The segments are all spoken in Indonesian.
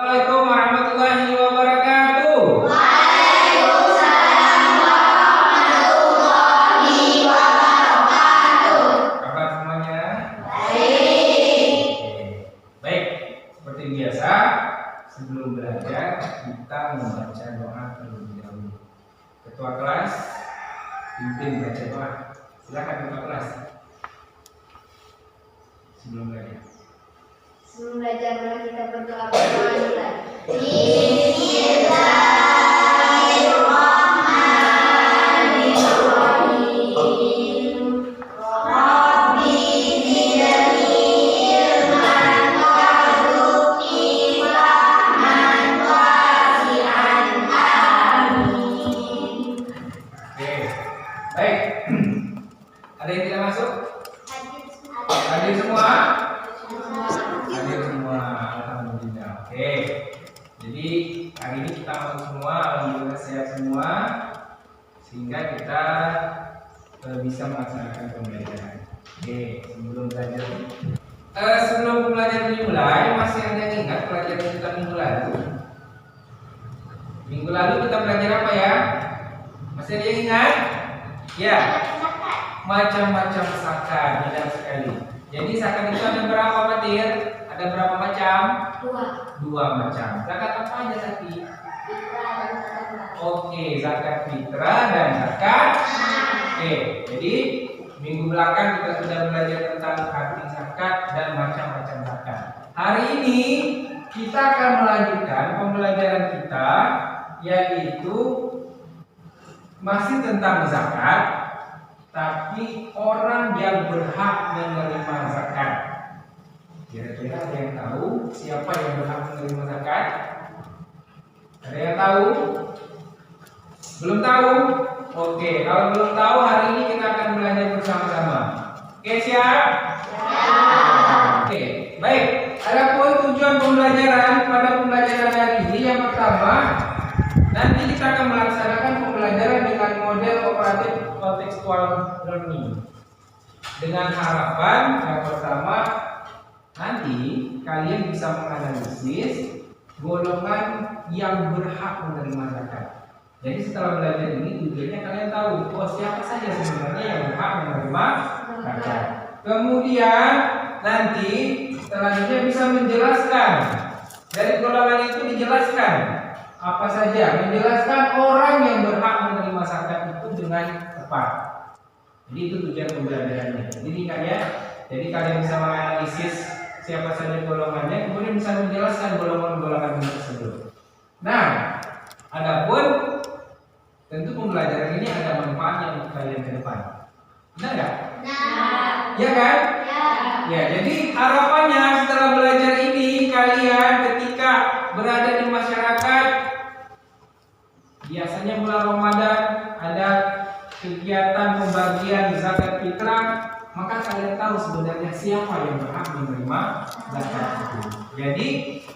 Assalamualaikum warahmatullahi wabarakatuh. Waalaikumsalam warahmatullahi wabarakatuh. Kabar semuanya? Baik. Baik, seperti biasa sebelum belajar kita membaca doa terlebih dahulu. Ketua kelas pimpin baca doa. Silakan ketua kelas. Sebelum belajar. Sebelum belajar mari kita berdoa bersama. Bismillahirrahmanirrahim. Rabbi zidni ilman warzuqni fahman wasi'an. Amin. Oke, baik. Ada yang tidak masuk? Hadir semua? Hadir semua, alhamdulillah. Oke, jadi hari ini kita masuk semua, alhamdulillah sehat semua, sehingga kita bisa melaksanakan pembelajaran. Oke, sebelum belajar dimulai, masih ada yang ingat pelajaran kita minggu lalu? Minggu lalu kita belajar apa ya? Masih ada yang ingat? Ya, macam-macam zakat, benar sekali. Jadi zakat itu ada berapa Fatir? Ada berapa macam? Dua macam. Zakat apa aja tadi? Oke, zakat fitrah dan zakat. Oke, jadi minggu belakang kita sudah belajar tentang arti zakat dan macam-macam zakat. Hari ini kita akan melanjutkan pembelajaran kita, yaitu masih tentang zakat, tapi orang yang berhak menerima zakat. Kira-kira ada yang tahu siapa yang berhak menerima zakat? Ada yang tahu? Belum tahu? Oke, kalau belum tahu hari ini kita akan belajar bersama-sama. Oke, siap? Oke, baik. Adapun tujuan pembelajaran pada pembelajaran hari ini yang pertama, nanti kita akan melaksanakan pembelajaran dengan model kooperatif contextual learning. Dengan harapan yang pertama, nanti kalian bisa menganalisis golongan yang berhak menerima zakat. Jadi setelah belajar ini tujuannya kalian tahu siapa saja sebenarnya yang berhak menerima zakat. Kemudian nanti selanjutnya bisa menjelaskan dari golongan itu, dijelaskan apa saja, menjelaskan orang yang berhak menerima zakat itu dengan tepat. Jadi itu tujuan pembelajarannya. Jadi ingat ya, jadi kalian bisa menganalisis siapa saja golongannya, kemudian bisa menjelaskan golongan-golongan tersebut. Nah, adapun tentu pembelajaran ini ada manfaatnya untuk kalian ke depan. Benar nggak? Benar. Ya kan? Ya. Ya, jadi harapannya setelah belajar ini kalian ketika berada di masyarakat, biasanya bulan Ramadan ada kegiatan pembagian zakat fitrah, maka kalian tahu sebenarnya siapa yang berhak menerima zakat itu. Jadi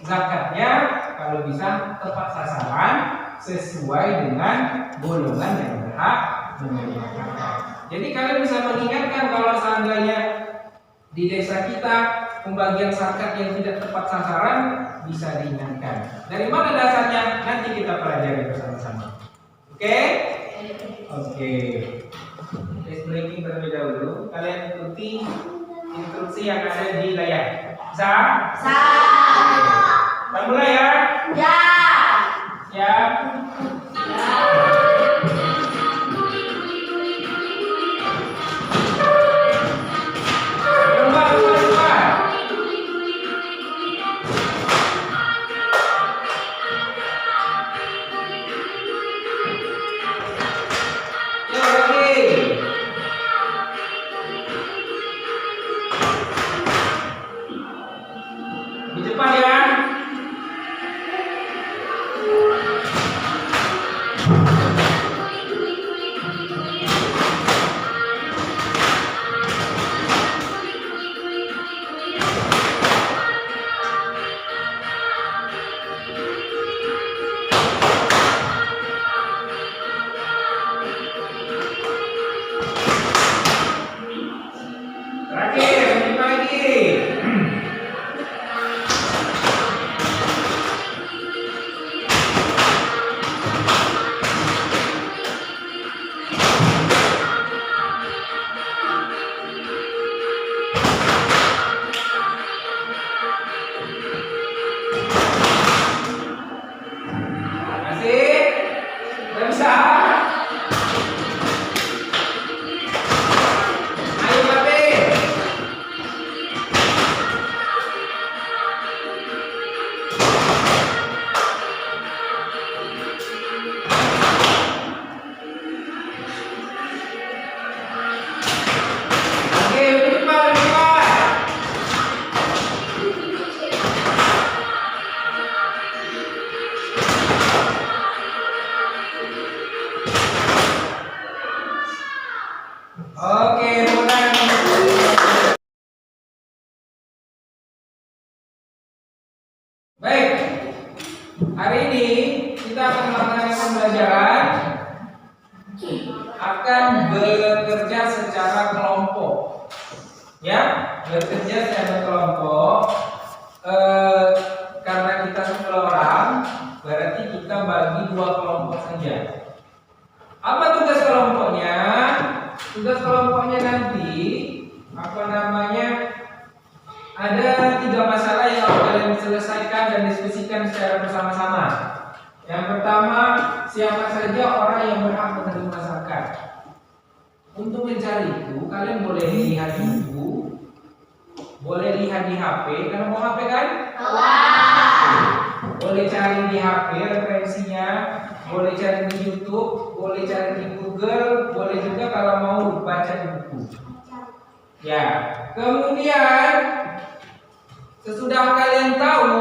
zakatnya kalau bisa tepat sasaran sesuai dengan golongan yang berhak menerima zakat. Jadi kalian bisa mengingatkan kalau seandainya di desa kita pembagian zakat yang tidak tepat sasaran, bisa diingatkan. Dari mana dasarnya? Nanti kita pelajari bersama-sama. Oke? Oke. Let's breaking terlebih dahulu. Kalian ikuti instruksi yang ada di layar. Bisa? Kita mulai ya? Ya. Siap? Di depan ya. akan bekerja secara kelompok. Ya, bekerja secara kelompok. Karena kita 10 orang, berarti kita bagi 2 kelompok saja. Apa tugas kelompoknya? Tugas kelompoknya nanti ada 3 masalah yang harus kalian selesaikan dan diskusikan secara bersama-sama. Yang pertama, siapa saja orang yang berhak menerima zakat. Untuk mencari itu, kalian boleh lihat di buku, boleh lihat di HP. Karena mau HP kan? Boleh cari di HP referensinya, boleh cari di YouTube, boleh cari di Google, boleh juga kalau mau baca di buku. Ya, kemudian sesudah kalian tahu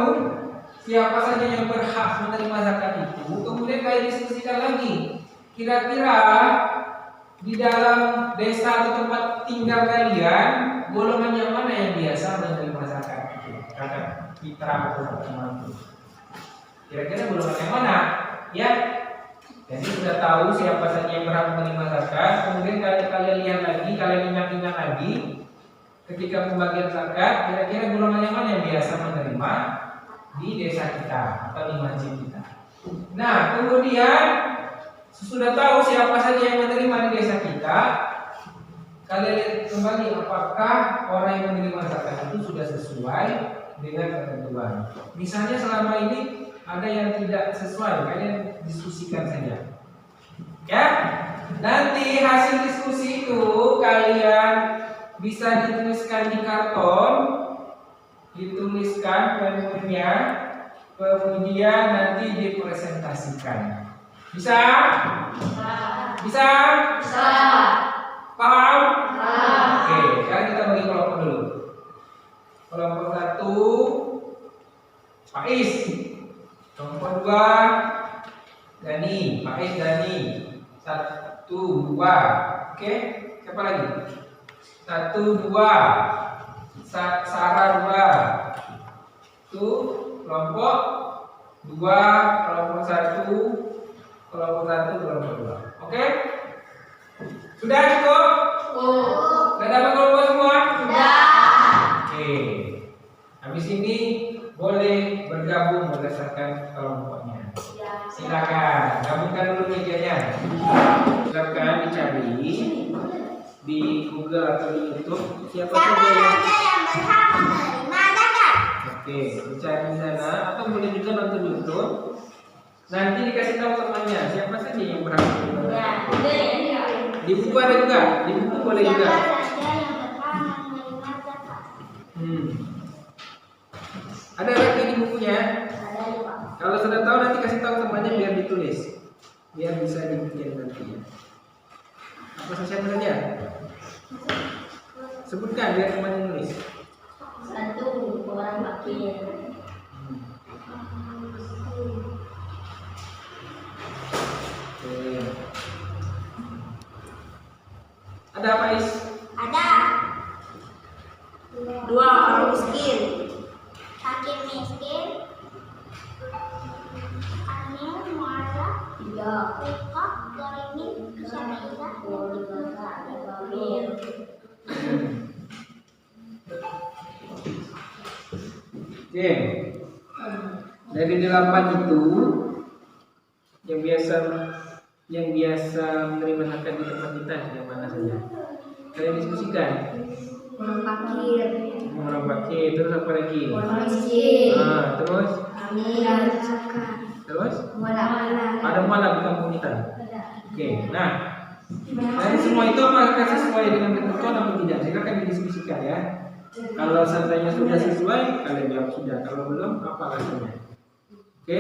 siapa saja yang berhak menerima zakat itu, kemudian kalian diskusikan lagi. Kira-kira di dalam desa atau tempat tinggal kalian, golongan yang mana yang biasa menerima zakat itu? Zakat fitrah atau zakat mantu. Kira-kira golongan yang mana? Ya. Jadi sudah tahu siapa saja yang berhak menerima zakat, kemudian kalian lihat lagi, kalian ingat-ingat lagi. Ketika pembagian zakat, kira-kira golongan yang mana yang biasa menerima di desa kita atau di masjid kita. Nah, kemudian sesudah tahu siapa saja yang menerima di desa kita, kalian lihat kembali apakah orang yang menerima zakat itu sudah sesuai dengan ketentuan. Misalnya selama ini ada yang tidak sesuai, kalian diskusikan saja. Ya, nanti hasil diskusi itu kalian bisa dituliskan di karton, dituliskan penuhnya, kemudian nanti dipresentasikan. Bisa? Bisa? Paham? Oke, sekarang kita bagi kelompok dulu. Kelompok 1 Faiz, kelompok 2 Dani, Faiz Dani. 1, 2. Oke, siapa lagi? 1, 2 Sarah 2. Itu kelompok 2, kelompok 1, kelompok 1, kelompok 2. Oke? Sudah cukup? Sudah dapat kelompok semua? Sudah. Oke. Habis ini boleh bergabung berdasarkan kelompoknya. Silakan, gabungkan dulu mejanya. Silakan dicari di Google atau di YouTube siapa saja yang berhak menerima zakat. Oke, dicari di sana atau boleh juga nonton di YouTube. Nanti dikasih tahu temannya siapa saja yang berhak menerima zakat. Di buku ada juga, di buku boleh juga. Siapa saja yang berhak menerima zakat. Ada lagi di bukunya. Ada juga. Kalau sudah tahu nanti kasih tahu temannya biar ditulis, biar bisa dibikin nanti. Apa saja saja? Sebutkan biar temannya nulis. 1 orang fakir. Oke. Ada apa Is? Ada 2 orang miskin. Fakir miskin. Anil muara 3. Ukah garimin syariah. Oke. Dari 8 itu yang biasa menerima zakat di tempat kita yang mana saja? Kalian diskusikan. Orang fakir. Orang fakir, terus apa lagi? Orang miskin. Terus? Amil zakat. Terus? Muala. Ada muala di kampung kita. Oke, nah dari semua itu apakah sesuai dengan ketentuan atau tidak? Silakan didiskusikan ya. Kalau seandainya sudah sesuai, kalian jawab sudah. Kalau belum, apa alasannya? Oke?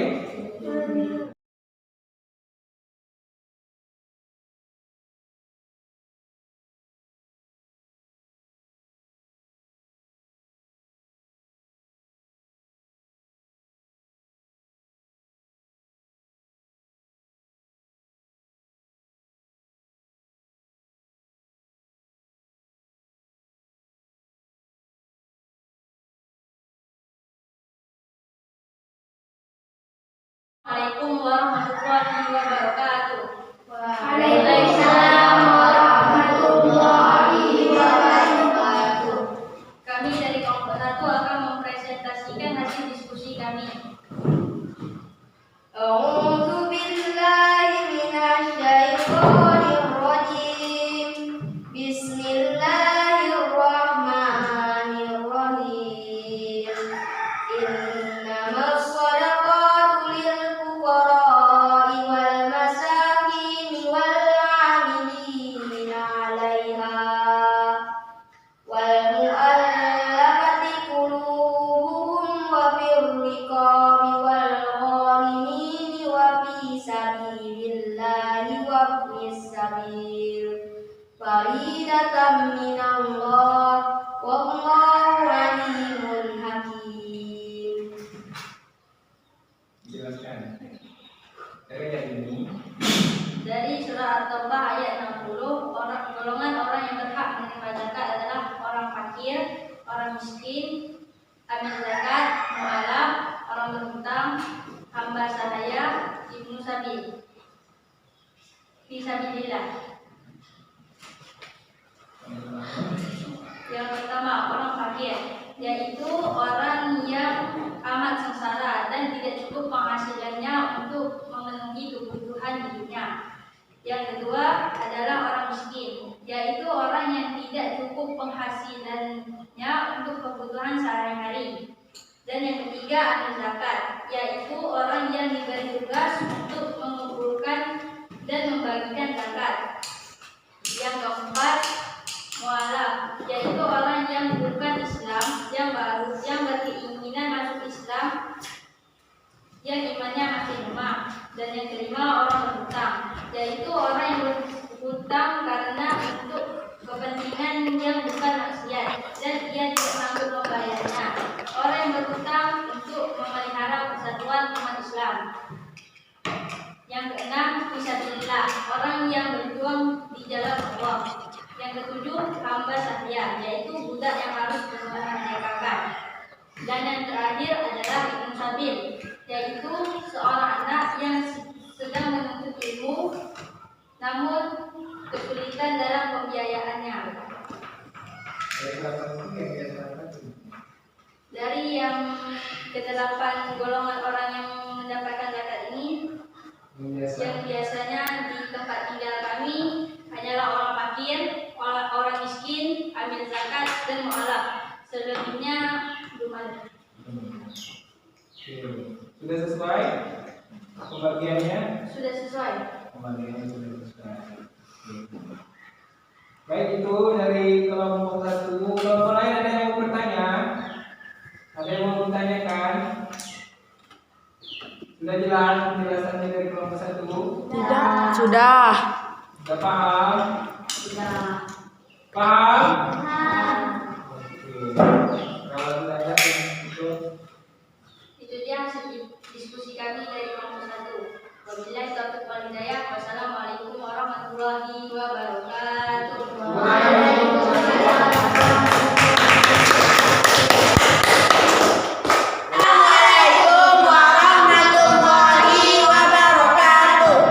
Assalamualaikum warahmatullahi wabarakatuh. Waalaikumsalam faridatan minallah wallahu alimul hakim. Jelaskan. Dari ayat ini. Dari surah At-Taubah ayat 60, golongan orang yang berhak menerima zakat adalah orang fakir, orang miskin, amil zakat, mu'alaf, orang berhutang, hamba sahaya, ibnu sabil, fisabilillah. Yang pertama orang fakir, yaitu orang yang amat sengsara dan tidak cukup penghasilannya untuk memenuhi kebutuhan hidupnya. Yang kedua adalah orang miskin, yaitu orang yang tidak cukup penghasilannya untuk kebutuhan sehari-hari. Dan yang ketiga adalah zakat, yaitu orang yang diberi tugas untuk mengumpulkan dan membagikan zakat. Yang keempat mu'alaf, yaitu orang yang bukan Islam, yang berkeinginan masuk Islam, yang imannya masih lemah. Dan yang kelima orang berhutang, yaitu orang yang berhutang karena untuk kepentingan yang bukan maksiat dan ia tidak mampu membayarnya. Orang yang berhutang untuk memelihara persatuan umat Islam. Yang keenam fisabilillah, orang yang berjuang di jalan Allah. Yang ketujuh hamba sahaya, yaitu budak yang harus memerdekakan. Dan yang terakhir adalah ibnu sabil, yaitu seorang anak yang sedang menuntut ilmu namun kesulitan dalam pembiayaannya. Dari yang ke-8 golongan orang yang mendapatkan zakat ini, yang biasanya di tempat tinggal kami hanyalah orang fakir, orang miskin, amil zakat, dan mu'alaf. Selebihnya belum ada. Sudah sesuai pembagiannya? Sudah sesuai. Pembagiannya sudah sesuai. Baik, itu dari kelompok 1. Kelompok lain ada yang mau bertanya? Ada yang mau bertanyakan? Sudah jelas penjelasannya dari kelompok 1? Tidak. Sudah. Sudah paham? Sudah. Paham? Nah, Oke. Kalau sudah ada itu dia hasil diskusi kami dari kelompok 1. Wabillahi taufiq wal hidayah. Wassalamualaikum warahmatullahi wabarakatuh. Assalamualaikum warahmatullahi wabarakatuh.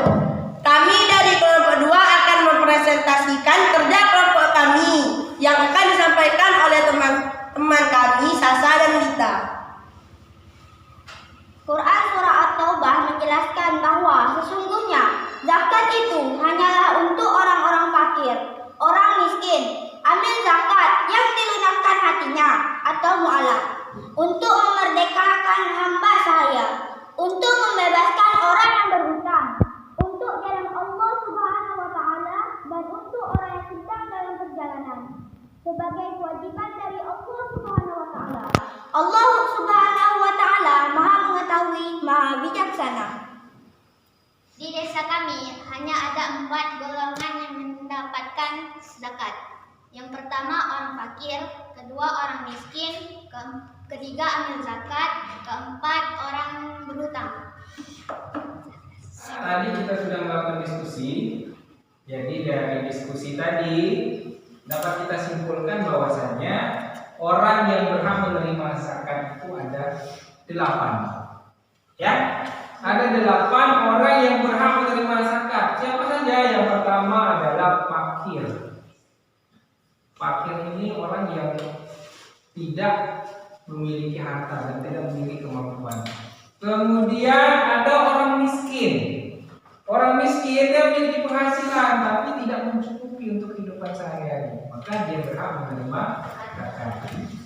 Kami dari kelompok 2 akan mempresentasikan kerja kelompok kami yang akan disampaikan oleh teman-teman kami Sasa dan Lita. Quran surah At-Taubah menjelaskan bahwa sesungguhnya zakat itu hanyalah untuk orang-orang fakir, orang miskin, amil zakat yang dilunakkan hatinya atau mu'alaf, untuk memerdekakan hamba sahaya, untuk membebaskan orang yang berhutang, untuk jalan Allah Subhanahu wa taala, dan untuk orang yang sedang dalam perjalanan, sebagai kewajiban dari Allah Subhanahu wa taala. Allah Subhanahu wa taala Maha mengetahui, Maha bijaksana. Di desa kami hanya ada 4 golongan yang mendapatkan zakat. Yang pertama orang fakir, kedua orang miskin, ketiga amil zakat, keempat orang berhutang. Tadi kita sudah melakukan diskusi. Jadi dari diskusi tadi dapat kita simpulkan bahwasannya orang yang berhak menerima zakat itu ada 8. Ya, ada 8 orang yang berhak menerima zakat. Siapa saja? Yang pertama adalah fakir. Fakir ini orang yang tidak memiliki harta dan tidak memiliki kemampuan. Kemudian ada orang miskin. Orang miskin dia memiliki penghasilan tapi tidak mencukupi untuk kehidupan sehari-hari, maka dia berhak menerima zakat.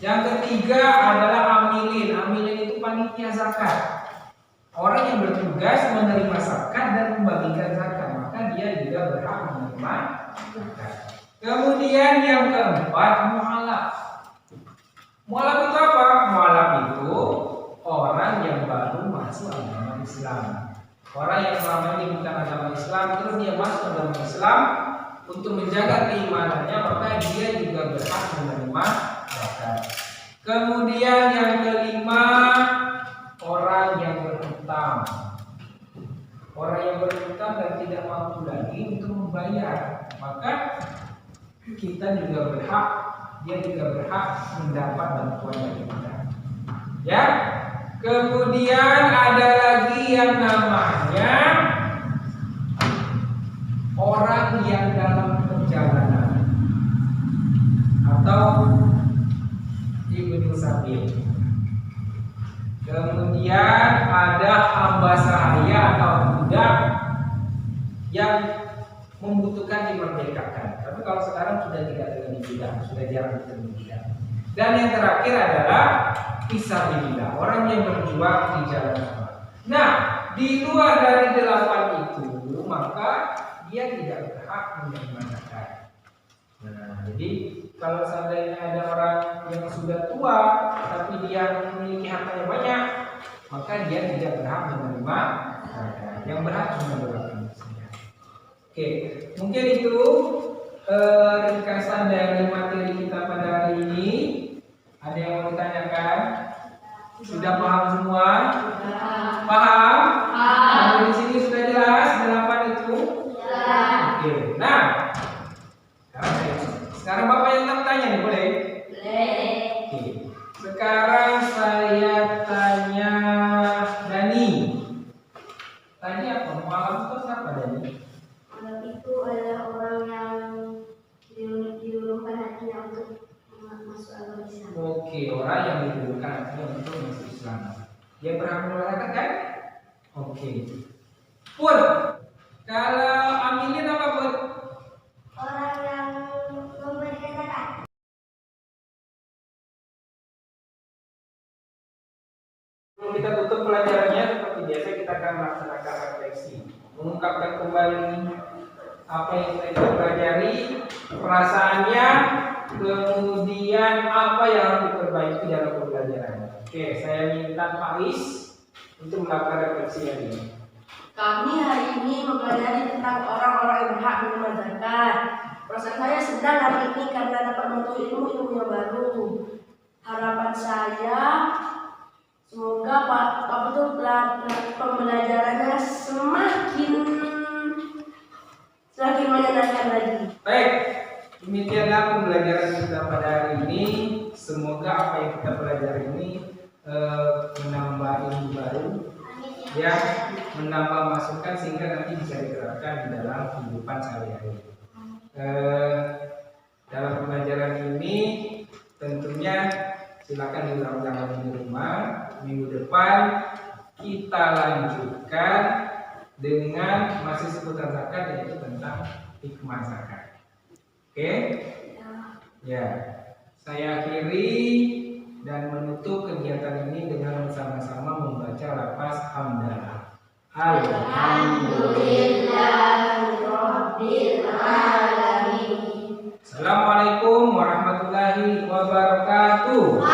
Yang ketiga adalah amilin. Amilin itu panitia zakat. Orang yang bertugas menerima zakat dan membagikan zakat, maka dia juga berhak menerima zakat. Kemudian yang keempat mu'alaf. Mu'alaf itu apa? Mu'alaf itu orang yang baru masuk agama Islam. Orang yang selama ini bukan agama Islam terus dia masuk agama Islam, untuk menjaga keimanannya, maka dia juga berhak menerima zakat. Kemudian yang kelima, orang yang berhutang. Orang yang berhutang dan tidak mampu lagi untuk membayar, maka kita juga berhak, dia juga berhak mendapat bantuan dari kita. Ya. Kemudian ada lagi yang namanya orang yang dalam perjalanan atau ibnu sabil. Kemudian ada hamba sahaya atau budak yang membutuhkan dimerdekakan. Tapi kalau sekarang sudah tidak ada lagi budak, sudah jarang ketemu budak. Dan yang terakhir adalah fisabilillah, orang yang berjuang di jalan Allah. Nah, di luar dari 8 itu, maka dia tidak berhak menerima zakat. Nah, jadi kalau seandainya ada orang yang sudah tua tapi dia memiliki hartanya banyak, maka dia tidak berhak menerima zakat. Yang berhak cuma 8 saja. Oke, mungkin itu ringkasan dari materi kita pada hari ini. Ada yang mau ditanyakan? Sudah paham semua? Paham? Kalau di sini sudah jelas 8 itu? Oke. Nah, sekarang Bapak yang tak tanya nih, boleh? Boleh. Oke. Sekarang saya tanya Dani. Tadi apa? Mu'alaf itu siapa, Dani? Itu adalah orang yang diluluhkan hatinya untuk masuk agama Islam. Oke, orang yang didulukan hatinya untuk masuk Islam. Dia berhak menerima zakat kan? Oke. Pun, kalau amilin apa Pun? Orang yang memberikan zakat. Sebelum kita tutup pelajarannya, seperti biasa kita akan melaksanakan refleksi, mengungkapkan kembali apa yang kita pelajari, perasaannya, kemudian apa yang harus diperbaiki dalam pembelajaran. Oke, saya minta Pak Is untuk melakukan refleksi hari ini. Kami hari ini mempelajari tentang orang-orang yang berhak menerima zakat. Perasaan saya senang hari ini karena dapat mengetahui ilmu yang baru. Harapan saya semoga Pak betul pembelajarannya semakin menyenangkan lagi. Baik, demikianlah pembelajaran kita pada hari ini. Semoga apa yang kita pelajari ini menambah ilmu baru, ya, menambah masukan sehingga nanti bisa diterapkan di dalam kehidupan sehari-hari. Dalam pembelajaran ini tentunya silakan diulang-ulang di rumah. Minggu depan kita lanjutkan dengan masih seputar zakat, yaitu tentang hikmah zakat. Oke? Ya, saya akhiri dan menutup kegiatan ini dengan bersama-sama membaca lafaz hamdalah. Alhamdulillahirabbil alamin. Assalamualaikum warahmatullahi wabarakatuh.